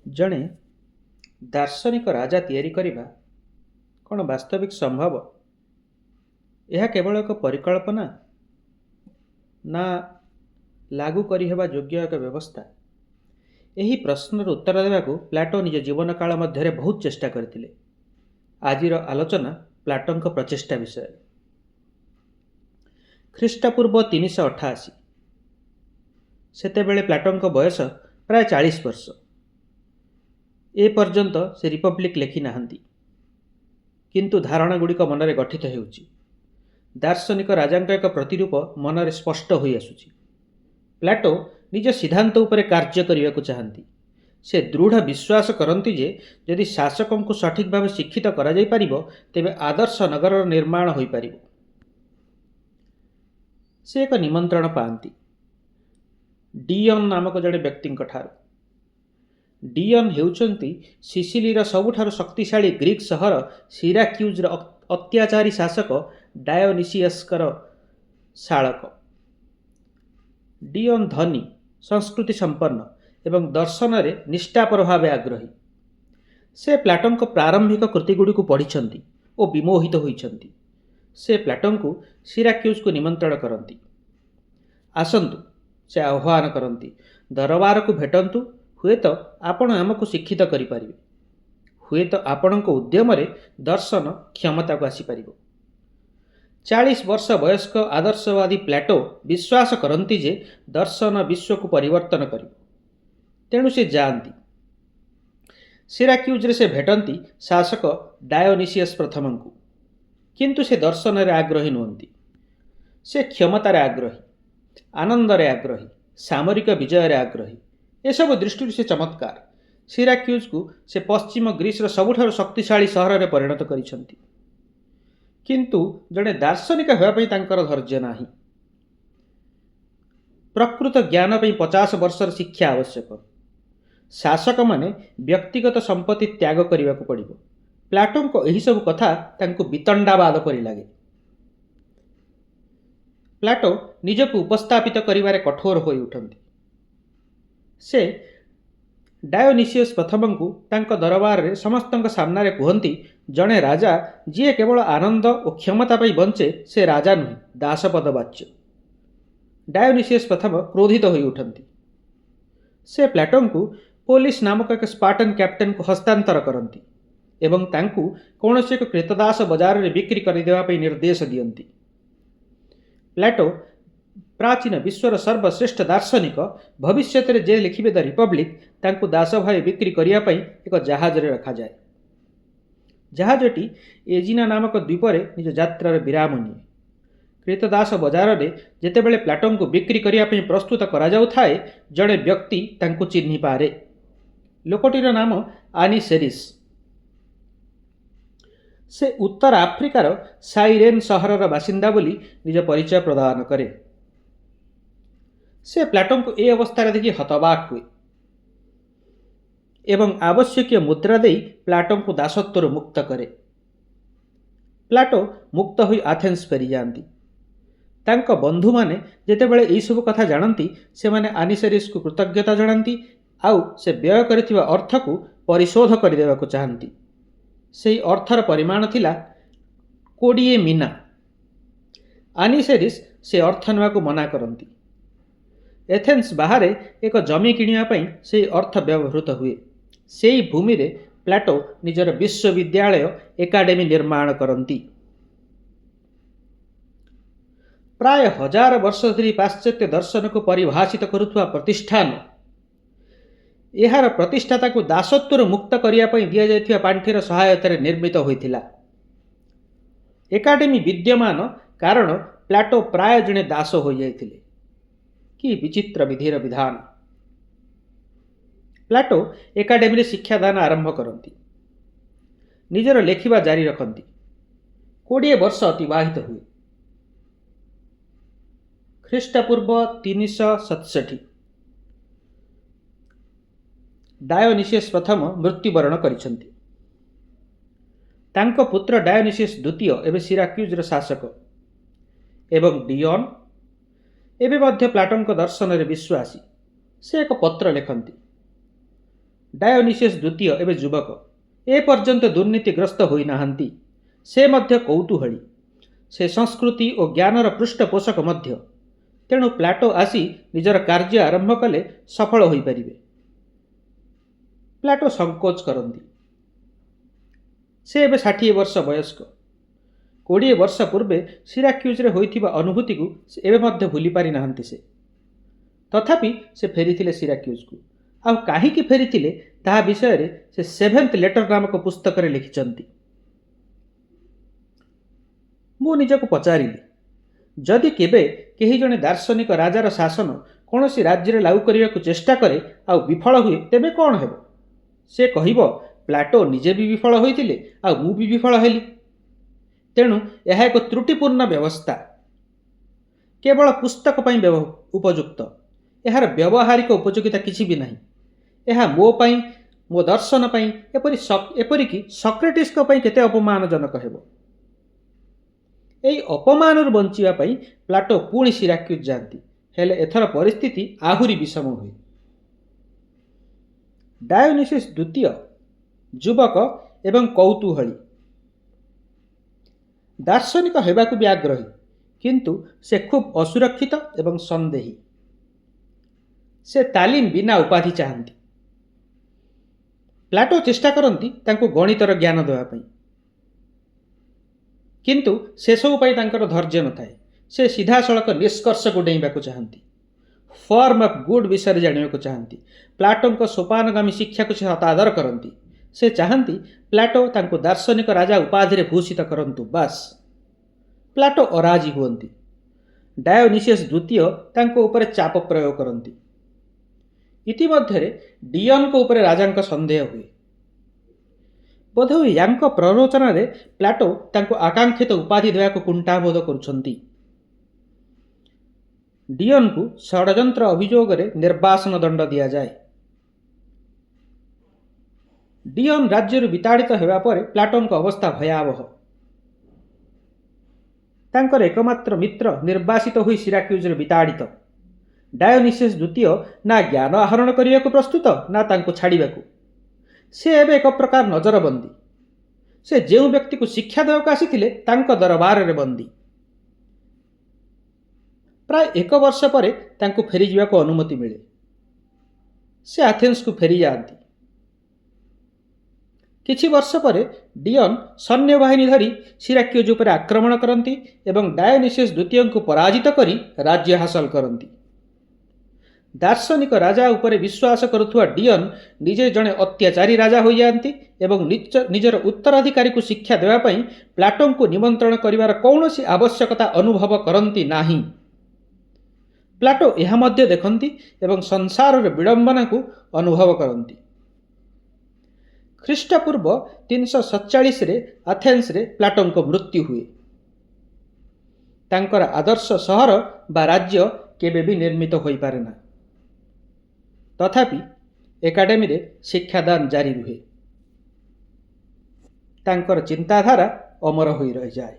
ଜଣେ ଦାର୍ଶନିକ ରାଜା ତିଆରି କରିବା କ'ଣ ବାସ୍ତବିକ ସମ୍ଭବ? ଏହା କେବଳ ଏକ ପରିକଳ୍ପନା, ନା ଲାଗୁ କରିହେବା ଯୋଗ୍ୟ ଏକ ବ୍ୟବସ୍ଥା? ଏହି ପ୍ରଶ୍ନର ଉତ୍ତର ଦେବାକୁ ପ୍ଲାଟୋ ନିଜ ଜୀବନ କାଳ ମଧ୍ୟରେ ବହୁତ ଚେଷ୍ଟା କରିଥିଲେ। ଆଜିର ଆଲୋଚନା ପ୍ଲାଟୋଙ୍କ ପ୍ରଚେଷ୍ଟା ବିଷୟରେ। ଖ୍ରୀଷ୍ଟପୂର୍ବ 388। ସେତେବେଳେ ପ୍ଲାଟୋଙ୍କ ବୟସ ପ୍ରାୟ 40 ବର୍ଷ। ଏ ପର୍ଯ୍ୟନ୍ତ ସେ ରିପବ୍ଲିକ୍ ଲେଖି ନାହାନ୍ତି, କିନ୍ତୁ ଧାରଣାଗୁଡ଼ିକ ମନରେ ଗଠିତ ହେଉଛି। ଦାର୍ଶନିକ ରାଜାଙ୍କ ଏକ ପ୍ରତିରୂପ ମନରେ ସ୍ପଷ୍ଟ ହୋଇ ଆସୁଛି। ପ୍ଲାଟୋ ନିଜ ସିଦ୍ଧାନ୍ତ ଉପରେ କାର୍ଯ୍ୟ କରିବାକୁ ଚାହାନ୍ତି। ସେ ଦୃଢ଼ ବିଶ୍ୱାସ କରନ୍ତି ଯେ ଯଦି ଶାସକଙ୍କୁ ସଠିକ୍ ଭାବେ ଶିକ୍ଷିତ କରାଯାଇପାରିବ, ତେବେ ଆଦର୍ଶ ନଗରର ନିର୍ମାଣ ହୋଇପାରିବ। ସେ ଏକ ନିମନ୍ତ୍ରଣ ପାଆନ୍ତି ଡିଅନ୍ ନାମକ ଜଣେ ବ୍ୟକ୍ତିଙ୍କ ଠାରୁ। ଡିଅନ୍ ହେଉଛନ୍ତି ସିସିଲିର ସବୁଠାରୁ ଶକ୍ତିଶାଳୀ ଗ୍ରୀକ୍ ସହର ସିରାକ୍ୟୁଜ୍ର ଅତ୍ୟାଚାରୀ ଶାସକ ଡାୟୋନିସିୟସ୍ଙ୍କର ଶାଳକ। ଡିଅନ୍ ଧନୀ, ସଂସ୍କୃତି ସମ୍ପନ୍ନ ଏବଂ ଦର୍ଶନରେ ନିଷ୍ଠାପର ଭାବେ ଆଗ୍ରହୀ। ସେ ପ୍ଲାଟୋଙ୍କ ପ୍ରାରମ୍ଭିକ କୃତିଗୁଡ଼ିକୁ ପଢ଼ିଛନ୍ତି ଓ ବିମୋହିତ ହୋଇଛନ୍ତି। ସେ ପ୍ଲାଟୋଙ୍କୁ ସିରାକ୍ୟୁଜ୍କୁ ନିମନ୍ତ୍ରଣ କରନ୍ତି। ଆସନ୍ତୁ, ସେ ଆହ୍ୱାନ କରନ୍ତି, ଦରବାରକୁ ଭେଟନ୍ତୁ। ହୁଏତ ଆପଣ ଆମକୁ ଶିକ୍ଷିତ କରିପାରିବେ। ହୁଏତ ଆପଣଙ୍କ ଉଦ୍ୟମରେ ଦର୍ଶନ କ୍ଷମତାକୁ ଆସିପାରିବ। 40 ବର୍ଷ ବୟସ୍କ ଆଦର୍ଶବାଦୀ ପ୍ଲାଟୋ ବିଶ୍ୱାସ କରନ୍ତି ଯେ ଦର୍ଶନ ବିଶ୍ୱକୁ ପରିବର୍ତ୍ତନ କରିବ। ତେଣୁ ସେ ଯାଆନ୍ତି। ସିରାକ୍ୟୁଜ୍ରେ ସେ ଭେଟନ୍ତି ଶାସକ ଡାୟୋନିସିୟସ୍ ପ୍ରଥମଙ୍କୁ। କିନ୍ତୁ ସେ ଦର୍ଶନରେ ଆଗ୍ରହୀ ନୁହନ୍ତି। ସେ କ୍ଷମତାରେ ଆଗ୍ରହୀ, ଆନନ୍ଦରେ ଆଗ୍ରହୀ, ସାମରିକ ବିଜୟରେ ଆଗ୍ରହୀ। ଏସବୁ ଦୃଷ୍ଟିରୁ ସେ ଚମତ୍କାର। ସିରାକ୍ୟୁଜ୍କୁ ସେ ପଶ୍ଚିମ ଗ୍ରୀସର ସବୁଠାରୁ ଶକ୍ତିଶାଳୀ ସହରରେ ପରିଣତ କରିଛନ୍ତି। କିନ୍ତୁ ଜଣେ ଦାର୍ଶନିକ ହେବା ପାଇଁ ତାଙ୍କର ଧୈର୍ଯ୍ୟ ନାହିଁ। ପ୍ରକୃତ ଜ୍ଞାନ ପାଇଁ 50 ବର୍ଷର ଶିକ୍ଷା ଆବଶ୍ୟକ। ଶାସକମାନେ ବ୍ୟକ୍ତିଗତ ସମ୍ପତ୍ତି ତ୍ୟାଗ କରିବାକୁ ପଡ଼ିବ। ପ୍ଲାଟୋଙ୍କ ଏହିସବୁ କଥା ତାଙ୍କୁ ବିତଣ୍ଡାବାଦ ପରି ଲାଗେ। ପ୍ଲାଟୋ ନିଜକୁ ଉପସ୍ଥାପିତ କରିବାରେ କଠୋର ହୋଇ ଉଠନ୍ତି। ସେ ଡାୟୋନିସିୟସ୍ ପ୍ରଥମଙ୍କୁ ତାଙ୍କ ଦରବାରରେ ସମସ୍ତଙ୍କ ସାମ୍ନାରେ କୁହନ୍ତି, ଜଣେ ରାଜା ଯିଏ କେବଳ ଆନନ୍ଦ ଓ କ୍ଷମତା ପାଇଁ ବଞ୍ଚେ, ସେ ରାଜା ନୁହେଁ, ଦାସପଦ ବାଚ୍ୟ। ଡାୟୋନିସିୟସ୍ ପ୍ରଥମ କ୍ରୋଧିତ ହୋଇ ଉଠନ୍ତି। ସେ ପ୍ଲାଟୋଙ୍କୁ ପୋଲିସ୍ ନାମକ ଏକ ସ୍ପାର୍ଟାନ୍ କ୍ୟାପ୍ଟେନକୁ ହସ୍ତାନ୍ତର କରନ୍ତି ଏବଂ ତାଙ୍କୁ କୌଣସି ଏକ କ୍ରେତଦାସ ବଜାରରେ ବିକ୍ରି କରିଦେବା ପାଇଁ ନିର୍ଦ୍ଦେଶ ଦିଅନ୍ତି। ପ୍ଲାଟୋ, ପ୍ରାଚୀନ ବିଶ୍ୱର ସର୍ବଶ୍ରେଷ୍ଠ ଦାର୍ଶନିକ, ଭବିଷ୍ୟତରେ ଯେ ଲେଖିବେ ଦ ରିପବ୍ଲିକ୍, ତାଙ୍କୁ ଦାସ ଭାବେ ବିକ୍ରି କରିବା ପାଇଁ ଏକ ଜାହାଜରେ ରଖାଯାଏ। ଜାହାଜଟି ଏଜିନା ନାମକ ଦ୍ୱୀପରେ ନିଜ ଯାତ୍ରାର ବିରାମ ନିଏ। କ୍ରେତଦାସ ବଜାରରେ ଯେତେବେଳେ ପ୍ଲାଟୋଙ୍କୁ ବିକ୍ରି କରିବା ପାଇଁ ପ୍ରସ୍ତୁତ କରାଯାଉଥାଏ, ଜଣେ ବ୍ୟକ୍ତି ତାଙ୍କୁ ଚିହ୍ନିପାରେ। ଲୋକଟିର ନାମ ଆନିସେରିସ୍। ସେ ଉତ୍ତର ଆଫ୍ରିକାର ସାଇରେନ୍ ସହରର ବାସିନ୍ଦା ବୋଲି ନିଜ ପରିଚୟ ପ୍ରଦାନ କରେ। ସେ ପ୍ଲାଟୋଙ୍କୁ ଏ ଅବସ୍ଥାରେ ଦେଖି ହତବାକ୍ ହୁଏ ଏବଂ ଆବଶ୍ୟକୀୟ ମୁଦ୍ରା ଦେଇ ପ୍ଲାଟୋଙ୍କୁ ଦାସତ୍ୱରୁ ମୁକ୍ତ କରେ। ପ୍ଲାଟୋ ମୁକ୍ତ ହୋଇ ଆଥେନ୍ସ ଫେରିଯାଆନ୍ତି। ତାଙ୍କ ବନ୍ଧୁମାନେ ଯେତେବେଳେ ଏହିସବୁ କଥା ଜାଣନ୍ତି, ସେମାନେ ଆନିସେରିସ୍କୁ କୃତଜ୍ଞତା ଜଣାନ୍ତି ଆଉ ସେ ବ୍ୟୟ କରିଥିବା ଅର୍ଥକୁ ପରିଶୋଧ କରିଦେବାକୁ ଚାହାନ୍ତି। ସେହି ଅର୍ଥର ପରିମାଣ ଥିଲା 20 ମିନା। ଆନିସେରିସ୍ ସେ ଅର୍ଥ ନେବାକୁ ମନା କରନ୍ତି। ଏଥେନ୍ସ ବାହାରେ ଏକ ଜମି କିଣିବା ପାଇଁ ସେହି ଅର୍ଥ ବ୍ୟବହୃତ ହୁଏ। ସେହି ଭୂମିରେ ପ୍ଲାଟୋ ନିଜର ବିଶ୍ୱବିଦ୍ୟାଳୟ ଏକାଡେମୀ ନିର୍ମାଣ କରନ୍ତି। ପ୍ରାୟ 1000 ବର୍ଷ ଧରି ପାଶ୍ଚାତ୍ୟ ଦର୍ଶନକୁ ପରିଭାଷିତ କରୁଥିବା ପ୍ରତିଷ୍ଠାନ, ଏହାର ପ୍ରତିଷ୍ଠାତାକୁ ଦାସତ୍ୱରୁ ମୁକ୍ତ କରିବା ପାଇଁ ଦିଆଯାଇଥିବା ପାଣ୍ଠିର ସହାୟତାରେ ନିର୍ମିତ ହୋଇଥିଲା। ଏକାଡେମୀ ବିଦ୍ୟମାନ କାରଣ ପ୍ଲାଟୋ ପ୍ରାୟ ଜଣେ ଦାସ ହୋଇଯାଇଥିଲେ। କି ବିଚିତ୍ର ବିଧିର ବିଧାନ! ପ୍ଲାଟୋ ଏକାଡେମୀରେ ଶିକ୍ଷାଦାନ ଆରମ୍ଭ କରନ୍ତି। ନିଜର ଲେଖିବା ଜାରି ରଖନ୍ତି। 20 ବର୍ଷ ଅତିବାହିତ ହୁଏ। ଖ୍ରୀଷ୍ଟପୂର୍ବ 367। ଡାୟୋନିସିୟସ୍ ପ୍ରଥମ ମୃତ୍ୟୁବରଣ କରିଛନ୍ତି। ତାଙ୍କ ପୁତ୍ର ଡାୟୋନିସିୟସ୍ ଦ୍ୱିତୀୟ ଏବେ ସିରାକ୍ୟୁଜ୍ର ଶାସକ ଏବଂ ଡିଅନ୍ ଏବେ ମଧ୍ୟ ପ୍ଲାଟୋଙ୍କ ଦର୍ଶନରେ ବିଶ୍ୱାସୀ। ସେ ଏକ ପତ୍ର ଲେଖନ୍ତି। ଡାୟୋନିସିୟସ୍ ଦ୍ୱିତୀୟ ଏବେ ଯୁବକ, ଏପର୍ଯ୍ୟନ୍ତ ଦୁର୍ନୀତିଗ୍ରସ୍ତ ହୋଇନାହାନ୍ତି। ସେ ମଧ୍ୟ କୌତୂହଳୀ, ସେ ସଂସ୍କୃତି ଓ ଜ୍ଞାନର ପୃଷ୍ଠପୋଷକ ମଧ୍ୟ। ତେଣୁ ପ୍ଲାଟୋ ଆସି ନିଜର କାର୍ଯ୍ୟ ଆରମ୍ଭ କଲେ ସଫଳ ହୋଇପାରିବେ। ପ୍ଲାଟୋ ସଂକୋଚ କରନ୍ତି। ସେ ଏବେ 60 ବର୍ଷ ବୟସ୍କ। 20 ବର୍ଷ ପୂର୍ବେ ସିରାକ୍ୟୁଜରେ ହୋଇଥିବା ଅନୁଭୂତିକୁ ଏବେ ମଧ୍ୟ ଭୁଲି ପାରିନାହାନ୍ତି ସେ। ତଥାପି ସେ ଫେରିଥିଲେ ସିରାକ୍ୟୁଜକୁ। ଆଉ କାହିଁକି ଫେରିଥିଲେ ତାହା ବିଷୟରେ ସେ 7th ଲେଟର ନାମକ ପୁସ୍ତକରେ ଲେଖିଛନ୍ତି। ମୁଁ ନିଜକୁ ପଚାରିଲି, ଯଦି କେବେ କେହି ଜଣେ ଦାର୍ଶନିକ ରାଜାର ଶାସନ କୌଣସି ରାଜ୍ୟରେ ଲାଗୁ କରିବାକୁ ଚେଷ୍ଟା କରେ ଆଉ ବିଫଳ ହୁଏ, ତେବେ କ'ଣ ହେବ? ସେ କହିବ, ପ୍ଲାଟୋ ନିଜେ ବି ବିଫଳ ହୋଇଥିଲେ ଆଉ ମୁଁ ବି ବିଫଳ ହେଲି। ତେଣୁ ଏହା ଏକ ତ୍ରୁଟିପୂର୍ଣ୍ଣ ବ୍ୟବସ୍ଥା, କେବଳ ପୁସ୍ତକ ପାଇଁ ଉପଯୁକ୍ତ। ଏହାର ବ୍ୟବହାରିକ ଉପଯୋଗିତା କିଛି ବି ନାହିଁ। ଏହା ମୋ ପାଇଁ, ମୋ ଦର୍ଶନ ପାଇଁ, ଏପରିକି ସକ୍ରେଟିସ୍ଙ୍କ ପାଇଁ କେତେ ଅପମାନଜନକ ହେବ। ଏହି ଅପମାନରୁ ବଞ୍ଚିବା ପାଇଁ ପ୍ଲାଟୋ ପୁଣି ସିରାକ୍ୟୁଜ ଯାଆନ୍ତି। ହେଲେ ଏଥର ପରିସ୍ଥିତି ଆହୁରି ବିଷମ ହୁଏ। ଡାୟୋନିସିୟସ୍ ଦ୍ୱିତୀୟ ଯୁବକ ଏବଂ କୌତୂହଳୀ, ଦାର୍ଶନିକ ହେବାକୁ ବି ଆଗ୍ରହୀ, କିନ୍ତୁ ସେ ଖୁବ୍ ଅସୁରକ୍ଷିତ ଏବଂ ସନ୍ଦେହୀ। ସେ ତାଲିମ ବିନା ଉପାଧି ଚାହାନ୍ତି। ପ୍ଲାଟୋ ଚେଷ୍ଟା କରନ୍ତି ତାଙ୍କୁ ଗଣିତର ଜ୍ଞାନ ଦେବା ପାଇଁ, କିନ୍ତୁ ସେସବୁ ପାଇଁ ତାଙ୍କର ଧୈର୍ଯ୍ୟ ନଥାଏ। ସେ ସିଧାସଳଖ ନିଷ୍କର୍ଷକୁ ଡେଇଁବାକୁ ଚାହାନ୍ତି। ଫର୍ମ ଅଫ୍ ଗୁଡ୍ ବିଷୟରେ ଜାଣିବାକୁ ଚାହାନ୍ତି। ପ୍ଲାଟୋଙ୍କ ସୋପାନଗାମୀ ଶିକ୍ଷାକୁ ସେ ହତାଦର କରନ୍ତି। ସେ ଚାହାନ୍ତି ପ୍ଲାଟୋ ତାଙ୍କୁ ଦାର୍ଶନିକ ରାଜା ଉପାଧିରେ ଭୂଷିତ କରନ୍ତୁ, ବାସ୍। ପ୍ଲାଟୋ ଅରାଜି ହୁଅନ୍ତି। ଡାୟୋନିସିୟସ୍ ଦ୍ୱିତୀୟ ତାଙ୍କ ଉପରେ ଚାପ ପ୍ରୟୋଗ କରନ୍ତି। ଇତିମଧ୍ୟରେ ଡିଅନ୍ଙ୍କ ଉପରେ ରାଜାଙ୍କ ସନ୍ଦେହ ହୁଏ। ବୋଧହୁଏ ୟାଙ୍କ ପ୍ରରୋଚନାରେ ପ୍ଲାଟୋ ତାଙ୍କୁ ଆକାଂକ୍ଷିତ ଉପାଧି ଦେବାକୁ କୁଣ୍ଠାବୋଧ କରୁଛନ୍ତି। ଡିଅନ୍ଙ୍କୁ ଷଡ଼ଯନ୍ତ୍ର ଅଭିଯୋଗରେ ନିର୍ବାସନ ଦଣ୍ଡ ଦିଆଯାଏ। ଡିଅନ୍ ରାଜ୍ୟରୁ ବିତାଡ଼ିତ ହେବା ପରେ ପ୍ଲାଟୋଙ୍କ ଅବସ୍ଥା ଭୟାବହ। ତାଙ୍କର ଏକମାତ୍ର ମିତ୍ର ନିର୍ବାସିତ ହୋଇ ସିରାକ୍ୟୁଜରେ ବିତାଡ଼ିତ। ଡାୟୋନିସିୟସ୍ ଦ୍ୱିତୀୟ ନା ଜ୍ଞାନ ଆହରଣ କରିବାକୁ ପ୍ରସ୍ତୁତ, ନା ତାଙ୍କୁ ଛାଡ଼ିବାକୁ। ସେ ଏବେ ଏକ ପ୍ରକାର ନଜରବନ୍ଦୀ। ସେ ଯେଉଁ ବ୍ୟକ୍ତିକୁ ଶିକ୍ଷା ଦେବାକୁ ଆସିଥିଲେ ତାଙ୍କ ଦରବାରରେ ବନ୍ଦୀ। ପ୍ରାୟ 1 ବର୍ଷ ପରେ ତାଙ୍କୁ ଫେରିଯିବାକୁ ଅନୁମତି ମିଳେ। ସେ ଆଥେନ୍ସକୁ ଫେରିଯାଆନ୍ତି। କିଛି ବର୍ଷ ପରେ ଡିଅନ୍ ସୈନ୍ୟବାହିନୀ ଧରି ସିରାକ୍ୟୁଜ ଉପରେ ଆକ୍ରମଣ କରନ୍ତି ଏବଂ ଡାୟୋନିସିୟସ୍ ଦ୍ୱିତୀୟଙ୍କୁ ପରାଜିତ କରି ରାଜ୍ୟ ହାସଲ କରନ୍ତି। ଦାର୍ଶନିକ ରାଜା ଉପରେ ବିଶ୍ୱାସ କରୁଥିବା ଡିଅନ୍ ନିଜେ ଜଣେ ଅତ୍ୟାଚାରୀ ରାଜା ହୋଇଯାଆନ୍ତି ଏବଂ ନିଜର ଉତ୍ତରାଧିକାରୀକୁ ଶିକ୍ଷା ଦେବା ପାଇଁ ପ୍ଲାଟୋଙ୍କୁ ନିମନ୍ତ୍ରଣ କରିବାର କୌଣସି ଆବଶ୍ୟକତା ଅନୁଭବ କରନ୍ତି ନାହିଁ। ପ୍ଲାଟୋ ଏହା ମଧ୍ୟ ଦେଖନ୍ତି ଏବଂ ସଂସାରର ବିଡ଼ମ୍ବନାକୁ ଅନୁଭବ କରନ୍ତି। ଖ୍ରୀଷ୍ଟପୂର୍ବ 347ରେ ଆଥେନ୍ସରେ ପ୍ଲାଟୋଙ୍କ ମୃତ୍ୟୁ ହୁଏ। ତାଙ୍କର ଆଦର୍ଶ ସହର ବା ରାଜ୍ୟ କେବେ ବି ନିର୍ମିତ ହୋଇପାରେ ନା। ତଥାପି ଏକାଡେମୀରେ ଶିକ୍ଷାଦାନ ଜାରି ରୁହେ। ତାଙ୍କର ଚିନ୍ତାଧାରା ଅମର ହୋଇ ରହିଯାଏ।